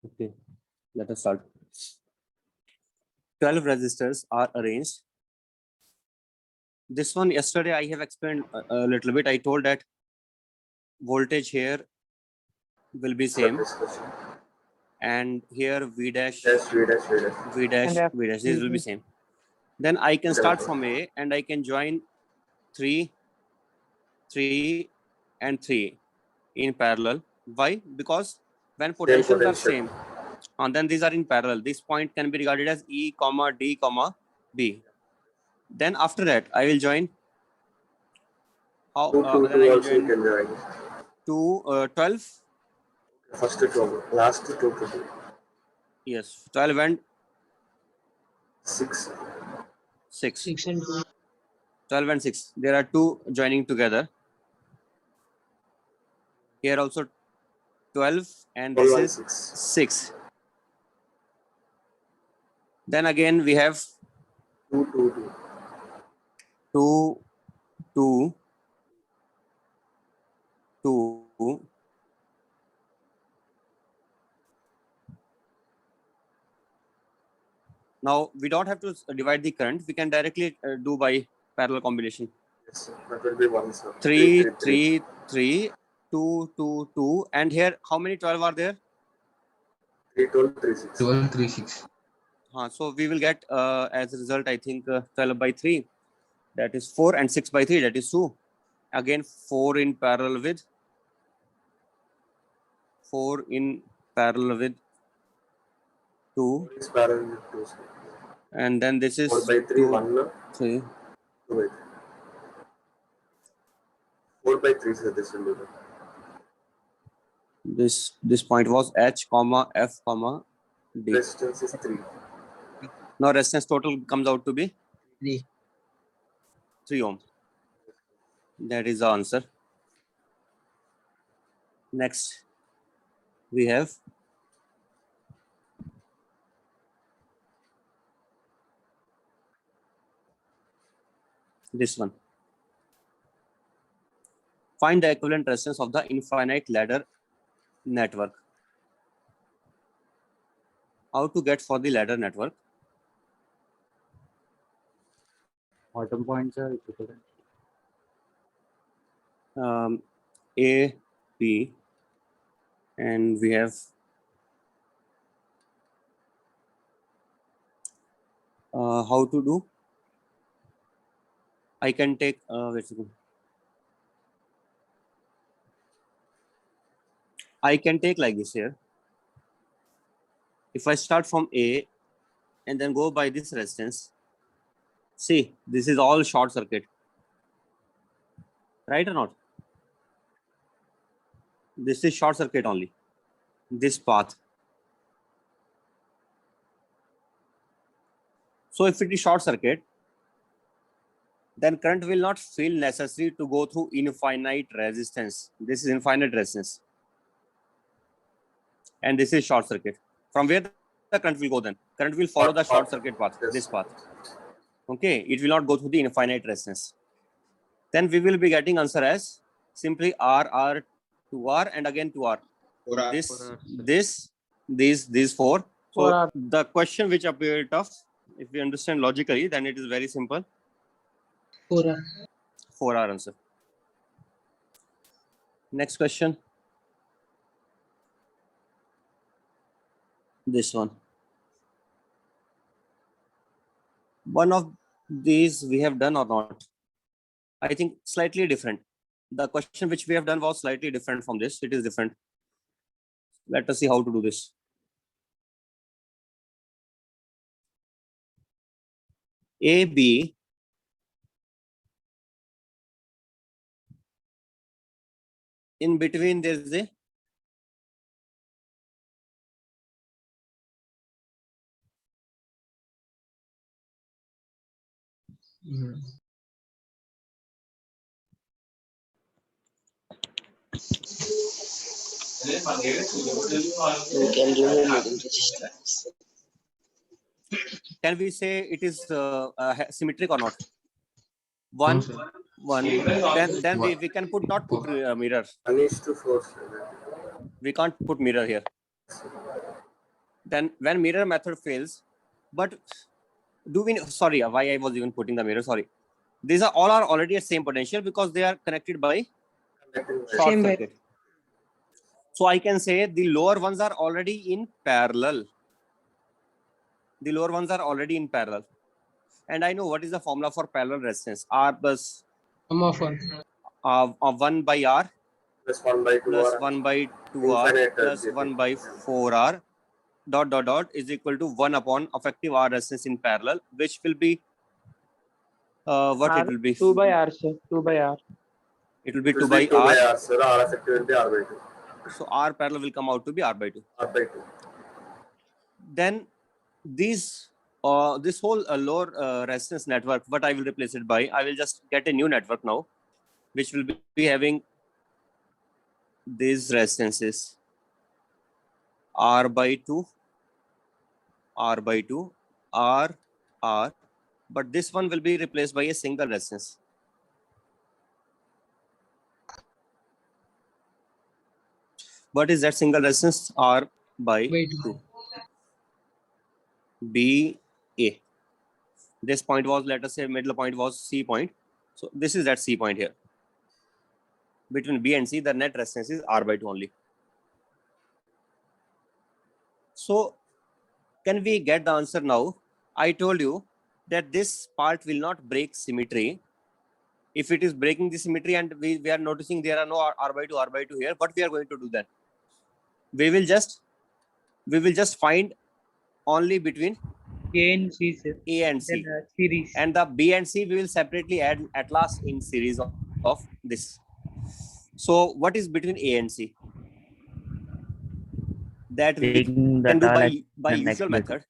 Okay, let us start. 12 resistors are arranged. This one yesterday I have explained a little bit. I told that voltage here will be same, and here V dash, V dash, V dash. This will be same. Then I can start from A and I can join 3, 3, and 3 in parallel. Why? Because when potentials are same, and then these are in parallel. This point can be regarded as E, comma D, comma B. Then after that, I will join. How? Then I will join 12. First 12, last 2. Yes, 12 and 6. 6. 6 and 2. 12 and 6. There are two joining together. Here also 12 and this is 6. Then again we have 2. 2, 2, 2. Now we don't have to divide the current. We can directly do by parallel combination. Yes, that will be 1, sir. 3, 3, 3, 2, 2, 2. And here how many 12 are there? 3, 12, 3, 6. 12, 3, 6. So we will get as a result, I think 12 by 3. That is 4, and 6 by 3. That is 2. Again 4 in parallel with 2. It's parallel with 2, sir. And then this is 4 by 3, 2, 1, 3. 2 by 3. 4 by 3, sir, this will be the. This point was H, comma F, comma D. Resistance is 3. Now resistance total comes out to be 3. 3 ohm. That is the answer. Next, we have this one. Find the equivalent resistance of the infinite ladder network. How to get for the ladder network? Bottom points are equivalent. A, B, and we have how to do? I can take wait a second. I can take like this here. If I start from A and then go by this resistance, see, this is all short circuit, right or not? This is short circuit only, this path. So if it is short circuit, then current will not feel necessary to go through infinite resistance. This is infinite resistance. And this is short circuit. From where the current will go then? Current will follow the short circuit path, this path. Okay, it will not go through the infinite resistance. Then we will be getting answer as simply R, 2R, and again 2R. These 4. So 4R. the question which appeared tough, if we understand logically, then it is very simple. 4R. 4R answer. Next question. This one. One of these we have done or not? I think slightly different. The question which we have done was slightly different from this. It is different. Let us see how to do this. A, B, in between there is a We can remove middle resistance. can we say it is symmetric or not? No, One. sir. Then we can not put mirror. 1:4, sir. We can't put mirror here. Then when mirror method fails, but do we, sorry, why I was even putting the mirror, sorry. These are all are already at same potential because they are connected by short Same way. circuit. So I can say the lower ones are already in parallel. The lower ones are already in parallel. And I know what is the formula for parallel resistance. R plus Sum of one. 1 by R Plus 1 by 2 plus R. 1 by 2R Infinite, plus GP. 1 by 4R dot dot dot is equal to 1 upon effective R resistance in parallel, which will be what R, it will be? 2 by R, sir. 2 by R. It will be It will 2 by 2 by R. R, sir. R effective will be R by 2. So R parallel will come out to be R by 2. R by 2. Then these this whole lower resistance network, what I will replace it by, I will just get a new network now, which will be having these resistances R by 2, R by 2, R, R, but this one will be replaced by a single resistance. What is that single resistance? R by 2. B, A. This point was, let us say, middle point was C point. So this is that C point here. Between B and C, the net resistance is R by 2 only. So can we get the answer now? I told you that this part will not break symmetry. If it is breaking the symmetry and we are noticing there are no R by 2 here, what we are going to do then? We will just find only between A and C, sir. A and C. Then, series. And the B and C we will separately add at last in series of this. So what is between A and C? That we Taking can do data by the next usual bit. method.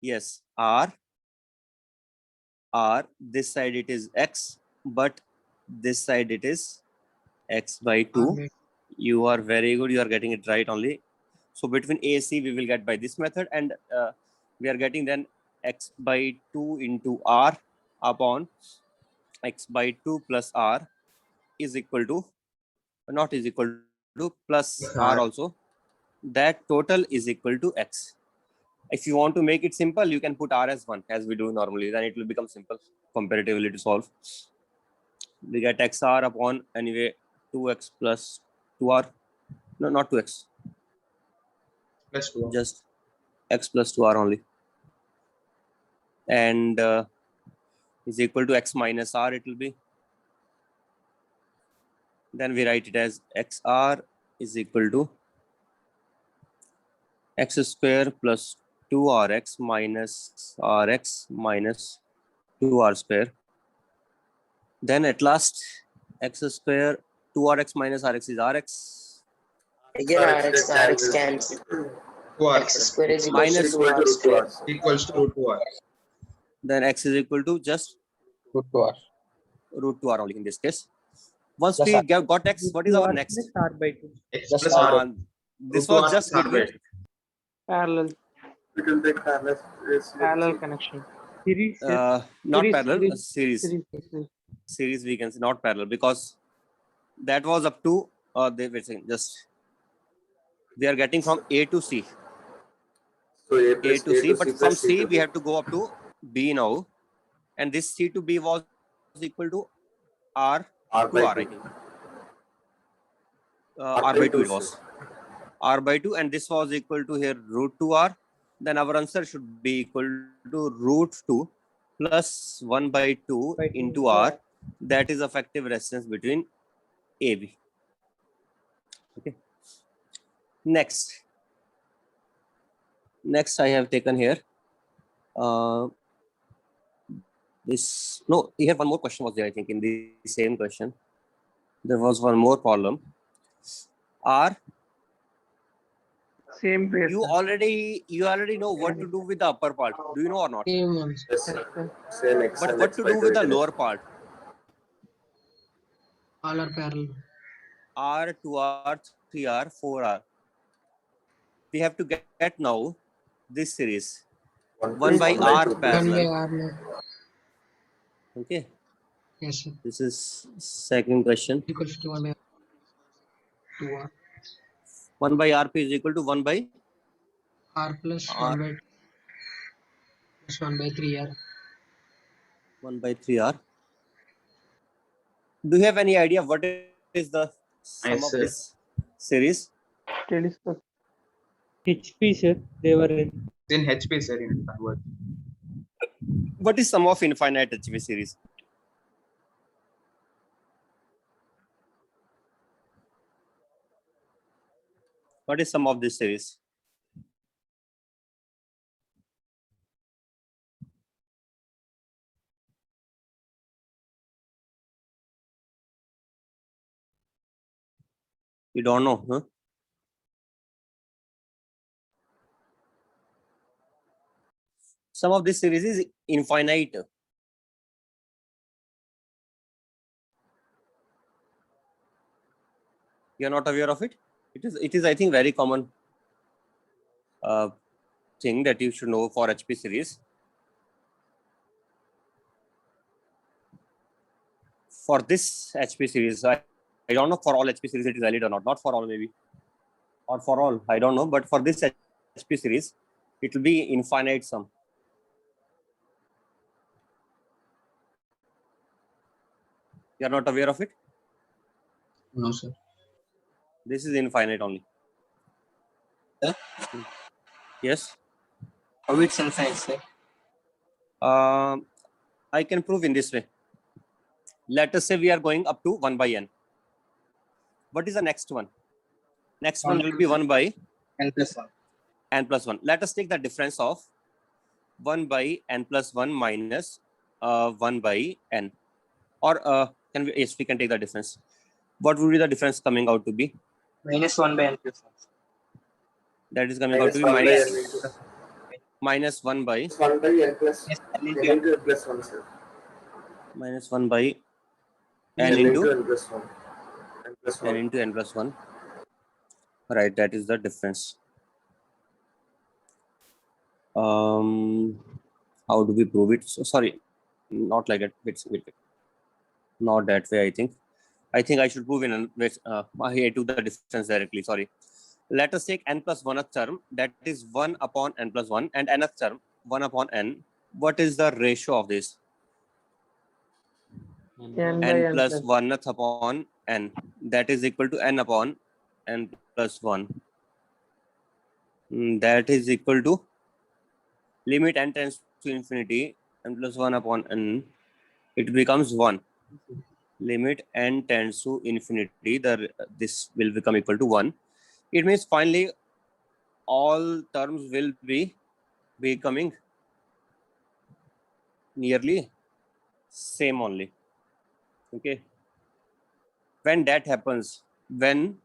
Yes, R, this side it is X, but this side it is X by 2. You are very good, you are getting it right only. So between A, C, we will get by this method, and we are getting then X by 2 into R upon X by 2 plus R is equal to, not is equal to, plus R also. That total is equal to X. If you want to make it simple, you can put R as 1 as we do normally, then it will become simple comparatively to solve. We get XR upon anyway 2X plus 2R. No, not 2X. Plus 2. Just X plus 2R only. And is equal to X minus R it will be. Then we write it as XR is equal to X square plus 2RX minus RX minus 2R square. Then at last, X square 2RX minus RX is RX. Again, RX cancel. 2R. X square is equal Minus to 2R square. Equals to 2R. Then X is equal to just Root 2R. root 2R only in this case. Once Just we R. got X, what is our next? Plus R by 2. X Just plus R. R. This Root 2R was just plus R by between 2. Parallel. It will take parallel. Parallel connection. Series, sir. not Series, parallel, series. series. Series. We can say, not parallel, because that was up to just we are getting from A to C. So A A plus to C, but from plus C to we B. have to go up to B now, and this C to B was equal to R R to by R, I 2. think. R by 2 it was. R by 2, and this was equal to here root 2R. Then our answer should be equal to root 2 plus 1 by 2 By 2 into R. That is effective resistance between AB. Okay. Next I have taken here this, no, here one more question was there, I think, in the same question. There was one more problem. R, Same way. you already know what to do with the upper part. Do you know or not? Same ones. Yes, sir. Same X But and what X to by do 2 with the it is. lower part? All are parallel. R, 2R, 3R, 4R. We have to get now this series. 1 by R 2 plus parallel. 1 by R now. Okay. Yes, sir. This is second question. Equals to 1 by 2R. 1 by RP is equal to 1 by R plus R 1 by 3 R. 1 by 3R. Do you have any idea what is the sum Yes, of sir. this series? Telescope. HP, sir. They were in. In HP, sir, in convert. What is sum of infinite HV series? What is sum of this series? You don't know, huh? Sum of this series is infinite. You are not aware of it? It is I think very common thing that you should know for HP series. For this HP series, I don't know for all HP series it is valid or not. Not for all maybe, or for all, I don't know. But for this HP series, it will be infinite sum. You are not aware of it? No, sir. This is infinite only. Sir? Yes. How it's infinite, sir? I can prove in this way. Let us say we are going up to 1 by n. What is the next one? Next one will be 1 by N plus 1. n plus 1. Let us take the difference of 1 by n plus 1 minus 1 by n. Or yes, we can take the difference. What would be the difference coming out to be? Minus 1 by N plus 1. That is coming out to be minus 1 by 1 by N plus Yes, N N into N. into N plus 1, sir. minus 1 by N n into N plus 1. N plus 1. n into n plus 1. Right, that is the difference. How do we prove it? So, sorry, not like that. Wait. Not that way, I think. I think I should prove in here to the difference directly. Sorry. Let us take n plus 1th term, that is 1 upon n plus 1, and nth term 1 upon n. What is the ratio of this? N by n N plus plus. 1th upon n. That is equal to n upon n plus 1. That is equal to limit n tends to infinity, n plus 1 upon n. It becomes 1. Limit n tends to infinity, this will become equal to 1. It means finally all terms will be becoming nearly same only. Okay. When that happens, when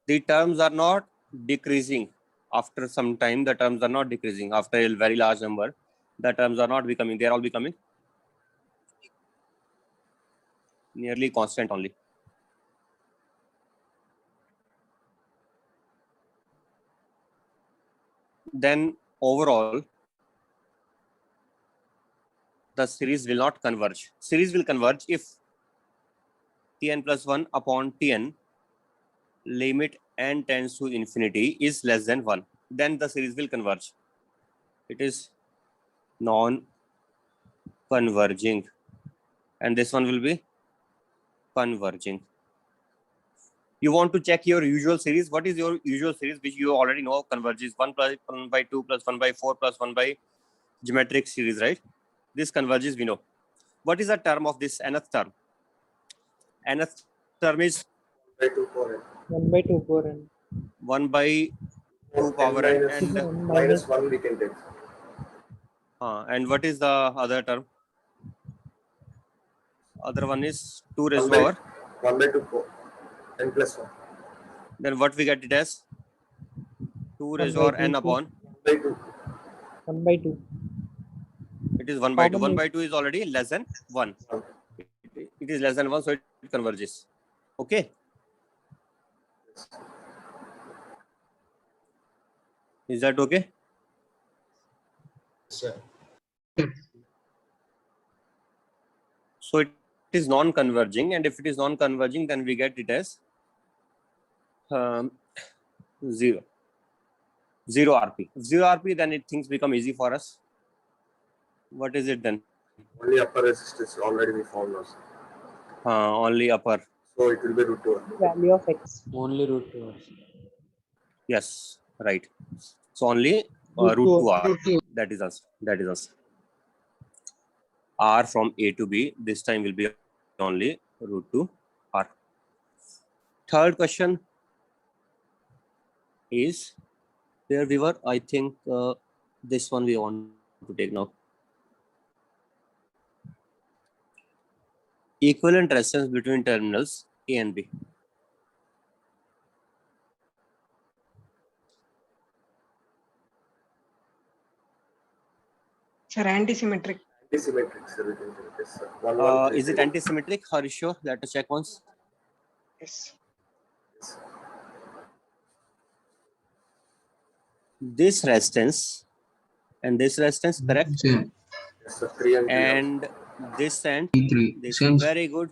the terms are not decreasing, after some time the terms are not decreasing, after a very large number, the terms are not becoming, they are all becoming nearly constant only. Then overall, the series will not converge. Series will converge if Tn plus 1 upon Tn limit n tends to infinity is less than 1. Then the series will converge. It is non-converging. And this one will be converging. You want to check your usual series. What is your usual series which you already know converges? 1 plus 1 by 2 plus 1 by 4 plus 1 by geometric series, right? This converges, we know. What is the term of this nth term? Nth term is 1 by 2 for N. 1 by 2 for N. 1 by 2 power n, and minus 1 we can take. and what is the other term? Other one is 2 raised 1 to by power. 1 by 2 for N plus 1. Then what we get it as? 2 raised to by power n 2, upon. 1 by 2. 1 by 2. It is 1 by 2. Common 1 is- by 2 is already less than 1. It is less than 1, so it converges. Okay. Is that okay? Sir. So it is non-converging, and if it is non-converging, then we get it as 0. 0 RP. 0 RP, then things become easy for us. What is it then? Only upper resistance already we found now, sir. Only upper. So it will be root 2. Value of x. Only root 2. Yes, right. So only Root root 2 2. R. That is us. That is us. R from A to B. This time will be only root 2 R. Third question is where we were. I think this one we want to take now. Equivalent resistance between terminals A and B. Sir, anti-symmetric. Anti-symmetric, sir. We can take this, sir. Is it anti-symmetric? Are you sure? Let us check once. Yes. This resistance and this resistance, correct? Same. Yes, sir. 3 and 3. And this and E3. this Same. very good.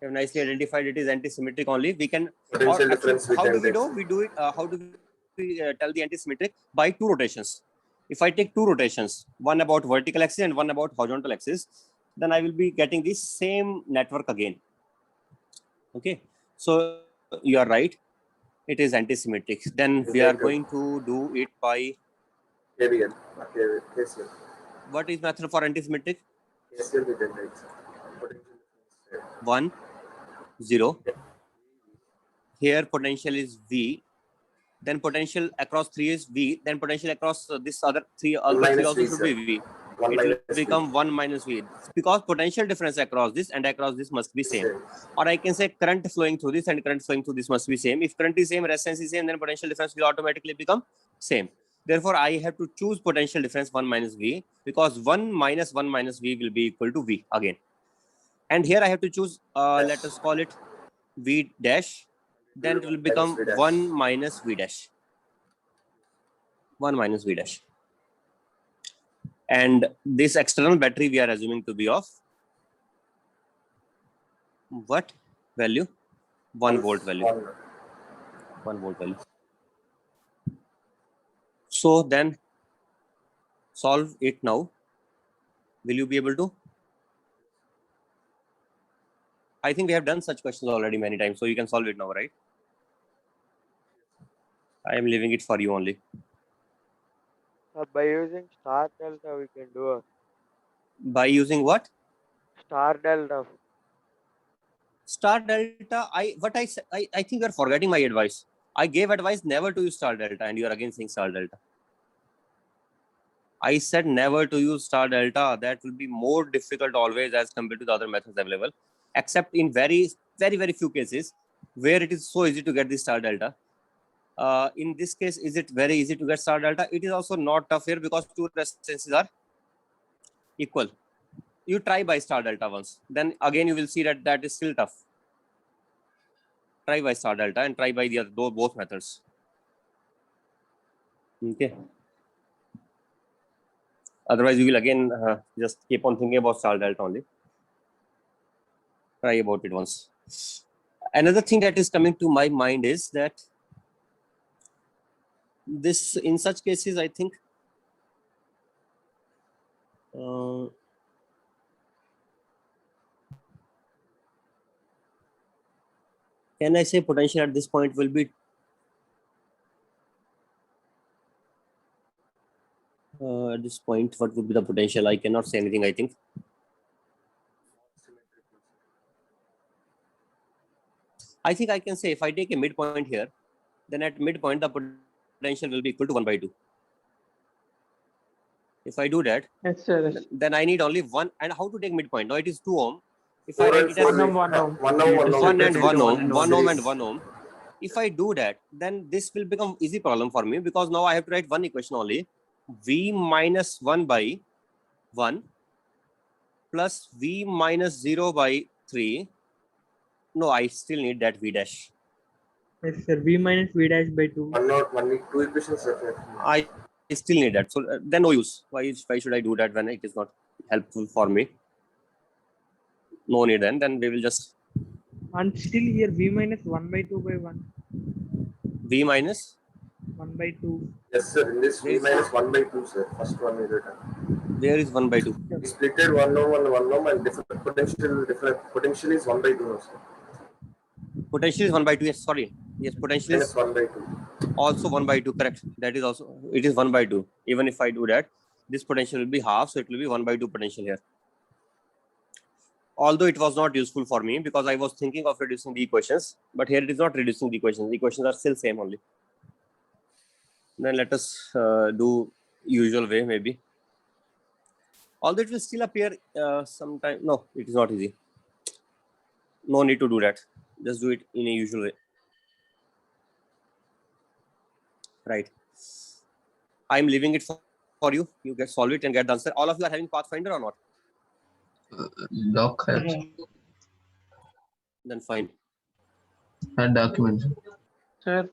You have nicely identified it is anti-symmetric only. We can Potential or actually, difference we how can do we take, do? sir. We do it. How do we tell the anti-symmetric? By 2 rotations. If I take 2 rotations, one about vertical axis and one about horizontal axis, then I will be getting the same network again. Okay, so you are right. It is anti-symmetric. Then we are going to do it by KVL. KCL. what is method for anti-symmetric? KCL we can take, sir. Potential difference. 1, 0. Here potential is V. Then potential across 3 is V. Then potential across this other 3 also minus V, should be V. 1 It minus will become 1 minus V because potential difference across this and across this must be same. Same. Or I can say current flowing through this and current flowing through this must be same. If current is same, resistance is same, then potential difference will automatically become same. Therefore, I have to choose potential difference 1 minus V because 1 minus V will be equal to V again. And here I have to choose, let us call it V dash. Then it will become 1 minus V dash. 1 minus V dash. And this external battery we are assuming to be of what value? 1 volt value. 1 volt value. So then solve it now. Will you be able to? I think we have done such questions already many times, so you can solve it now, right? I am leaving it for you only. By using star delta, we can do a By using what? star delta. Star delta. I think you are forgetting my advice. I gave advice never to use star delta, and you are again saying star delta. I said never to use star delta. That will be more difficult always as compared to the other methods available, except in very few cases where it is so easy to get the star delta. In this case, is it very easy to get star delta? It is also not tough here because 2 resistances are equal. You try by star delta once, then again you will see that that is still tough. Try by star delta and try by the other, both methods. Okay. Otherwise, you will again just keep on thinking about star delta only. Try about it once. Another thing that is coming to my mind is that this, in such cases, I think can I say potential at this point will be at this point, what would be the potential? I cannot say anything, I think. I think I can say if I take a midpoint here, then at midpoint, the potential will be equal to 1 by 2. If I do that, Yes, sir. then I need only 1. And how to take midpoint? Now it is 2 ohm. If I 4 write and it as 4, 1 ohm. 1 ohm, 1 ohm. 1 and 1 ohm, 1 ohm and Series. 1 ohm. If I do that, then this will become easy problem for me because now I have to write one equation only. V minus 1 by 1 plus V minus 0 by 3. No, I still need that V dash. Yes, sir. V minus V dash by 2. 1 or 1 need 2 equations, sir. I still need that. So then no use. Why should I do that when it is not helpful for me? No need then. Then we will just And still here V minus 1 by 2 by 1. V minus 1/2. Yes, sir. In this v Yes. minus 1/2, sir. First one is written. Where is 1/2? We splitted 1 ohm and 1 ohm, and different potential is 1/2, no, sir. Potential is 1/2. Yes, sorry. Yes, potential Minus is 1/2. also 1/2. Correct. That is also, it is 1/2. Even if I do that, this potential will be half, so it will be 1/2 potential here. Although it was not useful for me because I was thinking of reducing the equations, but here it is not reducing the equations. The equations are still same only. Then let us do usual way maybe. Although it will still appear sometime. No, it is not easy. No need to do that. Just do it in a usual way. Right. I'm leaving it for you. You get solve it and get the answer. All of you are having Pathfinder or not? Doc has Then fine. and documents. Sir,